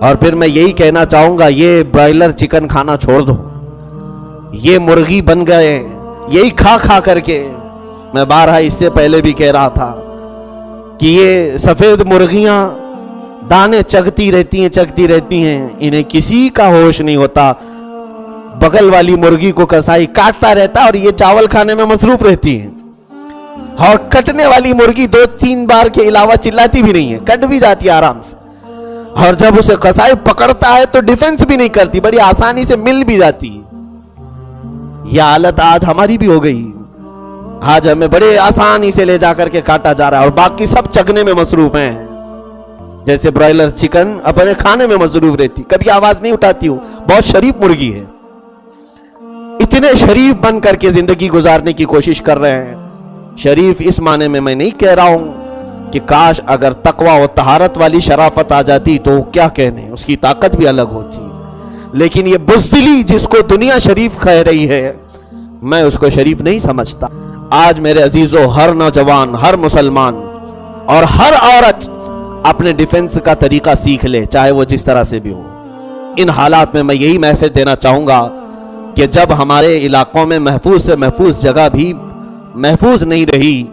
اور پھر میں یہی کہنا چاہوں گا، یہ برائلر چکن کھانا چھوڑ دو، یہ مرغی بن گئے یہی کھا کھا کر کے۔ میں بارہا اس سے پہلے بھی کہہ رہا تھا کہ یہ سفید مرغیاں دانے چگتی رہتی ہیں، انہیں کسی کا ہوش نہیں ہوتا۔ بغل والی مرغی کو کسائی کاٹتا رہتا اور یہ چاول کھانے میں مصروف رہتی ہیں، اور کٹنے والی مرغی 2-3 بار کے علاوہ چلاتی بھی نہیں ہے، کٹ بھی جاتی ہے آرام سے، اور جب اسے کسائی پکڑتا ہے تو ڈیفنس بھی نہیں کرتی، بڑی آسانی سے مل بھی جاتی ہے۔ یہ حالت آج ہماری بھی ہو گئی، آج ہمیں بڑے آسانی سے لے جا کر کے کاٹا جا رہا ہے، اور باقی سب چگنے میں مصروف ہیں۔ جیسے برائلر چکن اپنے کھانے میں مصروف رہتی، کبھی آواز نہیں اٹھاتی ہو، بہت شریف مرغی ہے، اتنے شریف بن کر کے زندگی گزارنے کی کوشش کر رہے ہیں۔ شریف اس معنی میں نہیں کہہ رہا ہوں کہ کاش اگر تقوی و طہارت والی شرافت آ جاتی تو کیا کہنے، اس کی طاقت بھی الگ ہوتی، لیکن یہ بزدلی جس کو دنیا شریف کہہ رہی ہے، میں اس کو شریف نہیں سمجھتا۔ آج میرے عزیزو، ہر نوجوان، ہر مسلمان اور ہر عورت اپنے ڈیفنس کا طریقہ سیکھ لے، چاہے وہ جس طرح سے بھی ہو۔ ان حالات میں یہی میسج دینا چاہوں گا کہ جب ہمارے علاقوں میں محفوظ سے محفوظ جگہ بھی محفوظ نہیں رہی،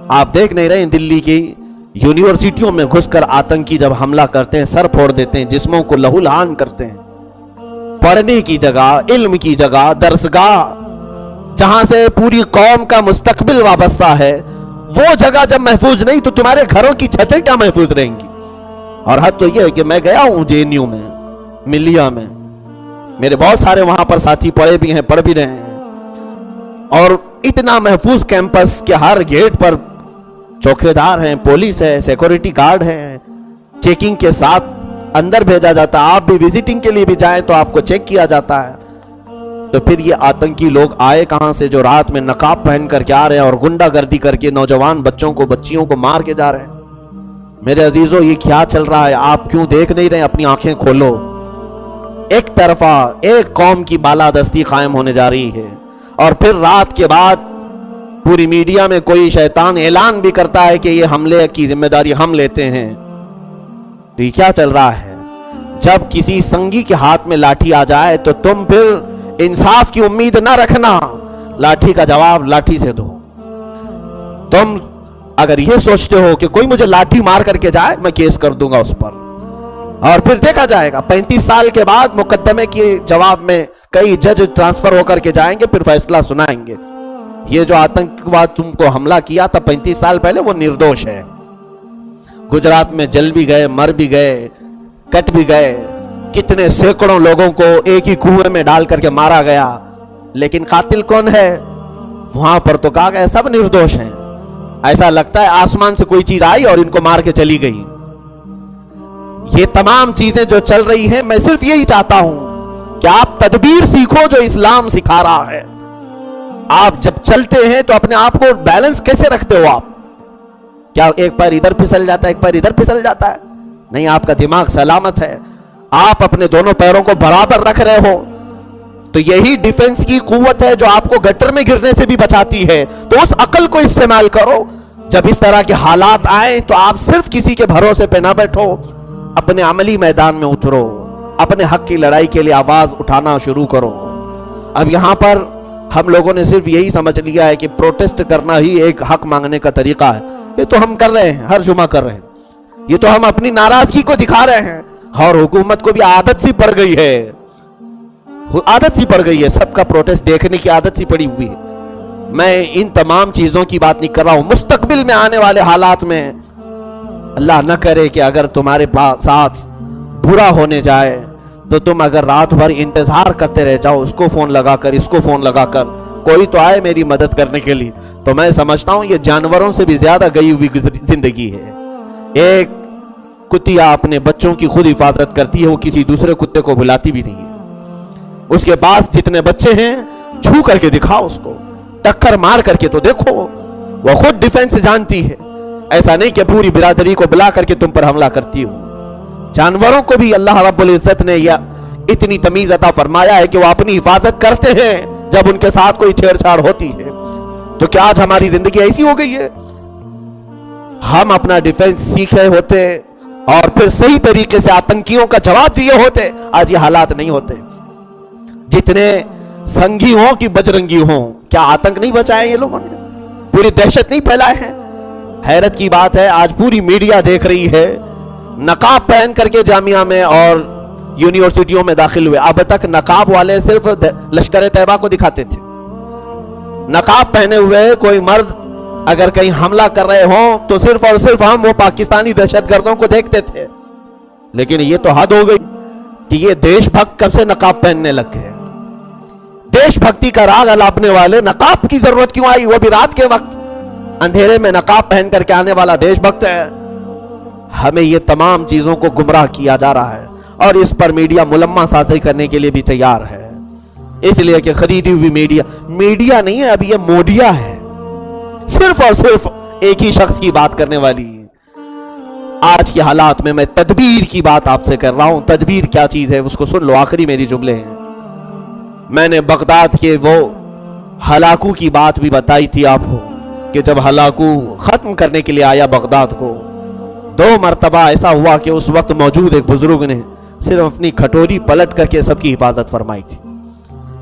آپ دیکھ نہیں رہے دلی کی یونیورسٹیوں میں گھس کر آتنکی جب حملہ کرتے ہیں، سر پھوڑ دیتے ہیں، جسموں کو لہو لہان کرتے ہیں، پڑھنے کی جگہ، علم کی جگہ، درسگاہ جہاں سے پوری قوم کا مستقبل وابستہ ہے، وہ جگہ جب محفوظ نہیں تو تمہارے گھروں کی چھتیں کیا محفوظ رہیں گی؟ اور حد تو یہ ہے کہ میں گیا ہوں JNU میں، ملیہ میں، میرے بہت سارے وہاں پر ساتھی پڑھے بھی ہیں، پڑھ بھی رہے ہیں، اور اتنا محفوظ کیمپس کہ ہر گیٹ پر چوکیدار ہیں، پولیس ہے، سیکورٹی گارڈ ہیں، چیکنگ کے ساتھ اندر بھیجا جاتا ہے۔ آپ بھی وزٹنگ کے لیے بھی جائیں تو آپ کو چیک کیا جاتا ہے۔ تو پھر یہ آتنکی لوگ آئے کہاں سے جو رات میں نقاب پہن کر کے آ رہے ہیں اور گنڈا گردی کر کے نوجوان بچوں کو، بچیوں کو مار کے جا رہے ہیں؟ میرے عزیزو، یہ کیا چل رہا ہے؟ آپ کیوں دیکھ نہیں رہے؟ اپنی آنکھیں کھولو۔ ایک طرفہ ایک قوم کی بالادستی قائم ہونے جا رہی ہے، اور پھر رات کے بعد پوری میڈیا میں کوئی شیطان اعلان بھی کرتا ہے کہ یہ حملے کی ذمہ داری ہم لیتے ہیں۔ تو یہ کیا چل رہا ہے؟ جب کسی سنگی کے ہاتھ میں لاٹھی آ جائے تو تم پھر انصاف کی امید نہ رکھنا، لاٹھی کا جواب لاٹھی سے دو۔ تم اگر یہ سوچتے ہو کہ کوئی مجھے لاٹھی مار کر کے جائے، میں کیس کر دوں گا اس پر، اور پھر دیکھا جائے گا 35 سال کے بعد مقدمے کے جواب میں کئی جج ٹرانسفر ہو کر کے جائیں گے، پھر فیصلہ سنائیں گے۔ یہ جو آتنکواد تم کو حملہ کیا تھا 35 سال پہلے، وہ نردوش ہے۔ گجرات میں جل بھی گئے، مر بھی گئے، کٹ بھی گئے، کتنے سینکڑوں لوگوں کو ایک ہی کنویں میں ڈال کر کے مارا گیا، لیکن قاتل کون ہے؟ وہاں پر تو کہا گیا سب نردوش ہیں۔ ایسا لگتا ہے آسمان سے کوئی چیز آئی اور ان کو مار کے چلی گئی۔ یہ تمام چیزیں جو چل رہی ہیں، میں صرف یہی چاہتا ہوں کہ آپ تدبیر سیکھو جو اسلام سکھا رہا ہے۔ آپ جب چلتے ہیں تو اپنے آپ کو بیلنس کیسے رکھتے ہو؟ آپ کیا ایک پیر ادھر پھسل جاتا ہے، ایک پیر ادھر پھسل جاتا ہے؟ نہیں، آپ کا دماغ سلامت ہے، آپ اپنے دونوں پیروں کو برابر رکھ رہے ہو، تو یہی ڈیفنس کی قوت ہے جو آپ کو گٹر میں گرنے سے بھی بچاتی ہے۔ تو اس عقل کو استعمال کرو، جب اس طرح کے حالات آئیں تو آپ صرف کسی کے بھروسے پہ نہ بیٹھو، اپنے عملی میدان میں اترو، اپنے حق کی لڑائی کے لیے آواز اٹھانا شروع کرو۔ اب یہاں پر ہم لوگوں نے صرف یہی سمجھ لیا ہے کہ پروٹیسٹ کرنا ہی ایک حق مانگنے کا طریقہ ہے۔ یہ تو ہم کر رہے ہیں، ہر جمعہ کر رہے ہیں، یہ تو ہم اپنی ناراضگی کو دکھا رہے ہیں، اور حکومت کو بھی عادت سی پڑ گئی ہے، عادت سی پڑ گئی ہے، سب کا پروٹیسٹ دیکھنے کی عادت سی پڑی ہوئی ہے۔ میں ان تمام چیزوں کی بات نہیں کر رہا ہوں، مستقبل میں آنے والے حالات میں اللہ نہ کرے کہ اگر تمہارے ساتھ برا ہونے جائے تو تم اگر رات بھر انتظار کرتے رہ جاؤ، اس کو فون لگا کر، اس کو فون لگا کر، کوئی تو آئے میری مدد کرنے کے لیے، تو میں سمجھتا ہوں یہ جانوروں سے بھی زیادہ گئی ہوئی زندگی ہے۔ ایک کتیا اپنے بچوں کی خود حفاظت کرتی ہے، وہ کسی دوسرے کتے کو بلاتی بھی نہیں ہے۔ اس کے پاس جتنے بچے ہیں چھو کر کے دکھاؤ، اس کو ٹکر مار کر کے تو دیکھو، وہ خود ڈیفنس جانتی ہے۔ ایسا نہیں کہ پوری برادری کو بلا کر کے تم پر حملہ کرتی ہو۔ جانوروں کو بھی اللہ رب العزت نے اتنی تمیز عطا فرمایا ہے کہ وہ اپنی حفاظت کرتے ہیں جب ان کے ساتھ کوئی چھیڑ چھاڑ ہوتی ہے۔ تو کیا آج ہماری زندگی ایسی ہو گئی ہے؟ ہم اپنا ڈیفنس سیکھے ہوتے اور پھر صحیح طریقے سے آتنکیوں کا جواب دیے ہوتے، آج یہ حالات نہیں ہوتے۔ جتنے سنگھی ہوں کہ بجرنگی ہوں، کیا آتنک نہیں بچائے یہ لوگوں نے؟ پوری دہشت نہیں پھیلائے ہیں؟ حیرت کی بات ہے، آج پوری میڈیا دیکھ رہی ہے، نقاب پہن کر کے جامعہ میں اور یونیورسٹیوں میں داخل ہوئے۔ اب تک نقاب والے صرف لشکر طیبہ کو دکھاتے تھے، نقاب پہنے ہوئے کوئی مرد اگر کہیں حملہ کر رہے ہوں تو صرف اور صرف ہم وہ پاکستانی دہشت گردوں کو دیکھتے تھے۔ لیکن یہ تو حد ہو گئی کہ یہ دیش بھکت کب سے نقاب پہننے لگ گئے؟ دیش بھکتی کا راگ الاپنے والے نقاب کی ضرورت کیوں آئی؟ وہ بھی رات کے وقت اندھیرے میں نقاب پہن کر کے آنے والا دیش بھکت ہے۔ ہمیں یہ تمام چیزوں کو گمراہ کیا جا رہا ہے اور اس پر میڈیا ملمہ سازی کرنے کے لیے بھی تیار ہے، اس لیے کہ خریدی ہوئی میڈیا نہیں ہے، اب یہ موڈیا ہے، صرف اور صرف ایک ہی شخص کی بات کرنے والی۔ آج کے حالات میں تدبیر کی بات آپ سے کر رہا ہوں۔ تدبیر کیا چیز ہے اس کو سن لو، آخری میری جملے ہیں۔ میں نے بغداد کے وہ ہلاکو کی بات بھی بتائی تھی آپ کو کہ جب ہلاکو ختم کرنے کے لیے آیا بغداد کو، 2 مرتبہ ایسا ہوا کہ اس وقت موجود ایک بزرگ نے صرف اپنی کھٹوری پلٹ کر کے سب کی حفاظت فرمائی تھی۔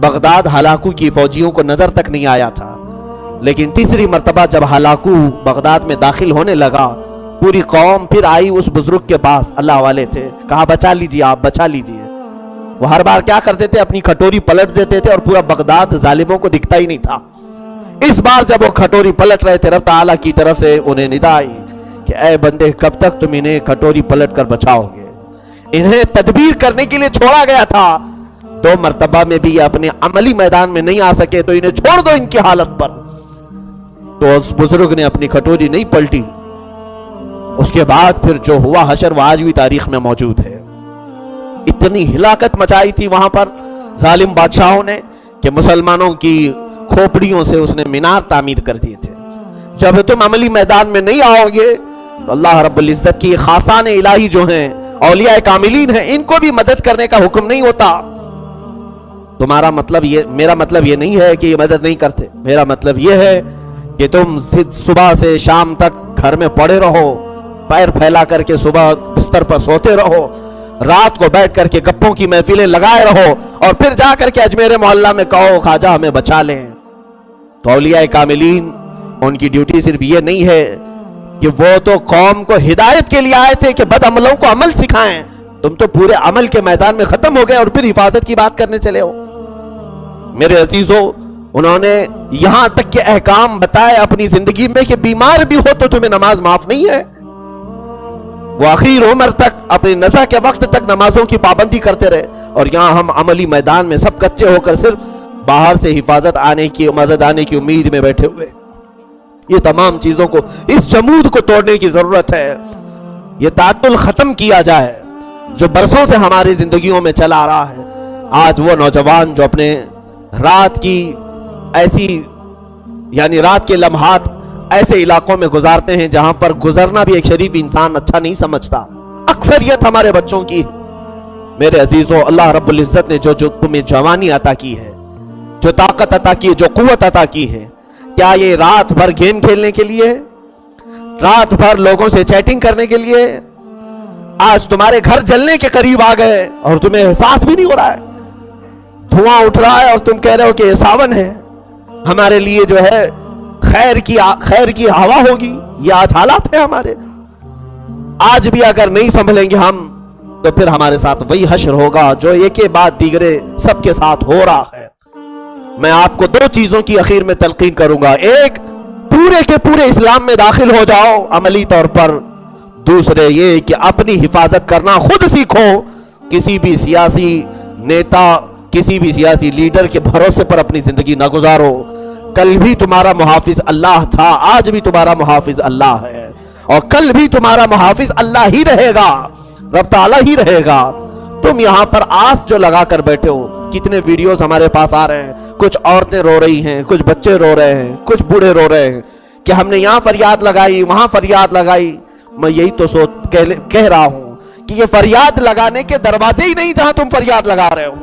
بغداد ہلاکو کی فوجیوں کو نظر تک نہیں آیا تھا، لیکن تیسری مرتبہ جب ہلاکو بغداد میں داخل ہونے لگا، پوری قوم پھر آئی اس بزرگ کے پاس، اللہ والے تھے، کہا بچا لیجئے، آپ بچا لیجئے۔ وہ ہر بار کیا کرتے تھے؟ اپنی کھٹوری پلٹ دیتے تھے اور پورا بغداد ظالموں کو دکھتا ہی نہیں تھا۔ اس بار جب وہ کھٹوری پلٹ رہے تھے، رب تعالیٰ کی طرف سے انہیں ندا آئی کہ اے بندے، کب تک تم انہیں کھٹوری پلٹ کر بچاؤ گے؟ انہیں تدبیر کرنے کے لیے چھوڑا گیا تھا، 2 مرتبہ میں بھی اپنے عملی میدان میں نہیں آ سکے تو انہیں چھوڑ دو ان کی حالت پر۔ تو اس بزرگ نے اپنی کھٹوری نہیں پلٹی۔ اس کے بعد پھر جو ہوا حشر وہ آج بھی تاریخ میں موجود ہے۔ اتنی ہلاکت مچائی تھی وہاں پر ظالم بادشاہوں نے کہ مسلمانوں کی کھوپڑیوں سے اس نے مینار تعمیر کر دیے تھے۔ جب تم عملی میدان میں نہیں آؤ گے تو اللہ رب العزت کی خاصان الہی جو ہیں، اولیاء کاملین ہیں، ان کو بھی مدد کرنے کا حکم نہیں ہوتا۔ تمہارا مطلب یہ، میرا مطلب یہ نہیں ہے کہ یہ مدد نہیں کرتے، میرا مطلب یہ ہے کہ تم صبح سے شام تک گھر میں پڑے رہو، پیر پھیلا کر کے صبح بستر پر سوتے رہو، رات کو بیٹھ کر کے گپوں کی محفلیں لگائے رہو، اور پھر جا کر کے اجمیر محلہ میں کہو خواجہ ہمیں بچا لیں۔ تو اولیاء کاملین ان کی ڈیوٹی صرف یہ نہیں ہے کہ وہ تو قوم کو ہدایت کے لیے آئے تھے کہ بد عملوں کو عمل سکھائیں، تم تو پورے عمل کے میدان میں ختم ہو گئے اور پھر حفاظت کی بات کرنے چلے ہو۔ میرے عزیزو، انہوں نے یہاں تک کہ احکام بتائے اپنی زندگی میں کہ بیمار بھی ہو تو تمہیں نماز معاف نہیں ہے۔ وہ آخر عمر تک اپنی نزع کے وقت تک نمازوں کی پابندی کرتے رہے، اور یہاں ہم عملی میدان میں سب کچے ہو کر صرف باہر سے حفاظت آنے کی، مدد آنے کی امید میں بیٹھے ہوئے۔ یہ تمام چیزوں کو، اس جمود کو توڑنے کی ضرورت ہے۔ یہ تعطل ختم کیا جائے جو برسوں سے ہماری زندگیوں میں چلا آ رہا ہے۔ آج وہ نوجوان جو اپنے رات کی ایسی، یعنی رات کے لمحات ایسے علاقوں میں گزارتے ہیں جہاں پر گزرنا بھی ایک شریف انسان اچھا نہیں سمجھتا، اکثریت ہمارے بچوں کی۔ میرے عزیزو، اللہ رب العزت نے جو تمہیں جوانی عطا کی ہے، جو طاقت عطا کی ہے، جو قوت عطا کی ہے، کیا یہ رات بھر گیم کھیلنے کے لیے، رات بھر لوگوں سے چیٹنگ کرنے کے لیے؟ آج تمہارے گھر جلنے کے قریب آ گئے اور تمہیں احساس بھی نہیں ہو رہا ہے، دھواں اٹھ رہا ہے اور تم کہہ رہے ہو کہ یہ ساون ہے، ہمارے لیے جو ہے خیر کی ہوا ہوگی۔ یہ آج حالات ہیں ہمارے۔ آج بھی اگر نہیں سنبھلیں گے ہم تو پھر ہمارے ساتھ وہی حشر ہوگا جو ایک کے بعد دیگرے سب کے ساتھ ہو رہا ہے۔ میں آپ کو 2 چیزوں کی اخیر میں تلقین کروں گا، ایک پورے کے پورے اسلام میں داخل ہو جاؤ عملی طور پر، دوسرے یہ کہ اپنی حفاظت کرنا خود سیکھو، کسی بھی سیاسی نیتا، کسی بھی سیاسی لیڈر کے بھروسے پر اپنی زندگی نہ گزارو۔ کل بھی تمہارا محافظ اللہ تھا، آج بھی تمہارا محافظ اللہ ہے، اور کل بھی تمہارا محافظ اللہ ہی رہے گا، رب تعالیٰ ہی رہے گا۔ تم یہاں پر آس جو لگا کر بیٹھے ہو، کتنے ویڈیوز ہمارے پاس آ رہے ہیں، کچھ عورتیں رو رہی ہیں، کچھ بچے رو رہے ہیں، کچھ بوڑھے رو رہے ہیں کہ ہم نے یہاں فریاد لگائی، وہاں فریاد لگائی۔ میں یہی تو کہہ رہا ہوں کہ یہ فریاد لگانے کے دروازے ہی نہیں جہاں تم فریاد لگا رہے ہو،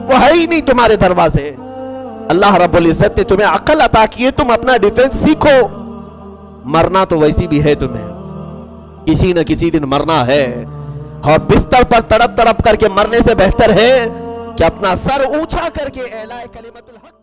وہ ہے ہی نہیں تمہارے دروازے۔ اللہ رب العزت نے تمہیں عقل عطا کی ہے، تم اپنا ڈیفنس سیکھو، مرنا تو ویسی بھی ہے تمہیں، کسی نہ کسی دن مرنا ہے، اور بستر پر تڑپ تڑپ کر کے مرنے سے بہتر ہے کہ اپنا سر اونچا کر کے اعلان کلمت الحق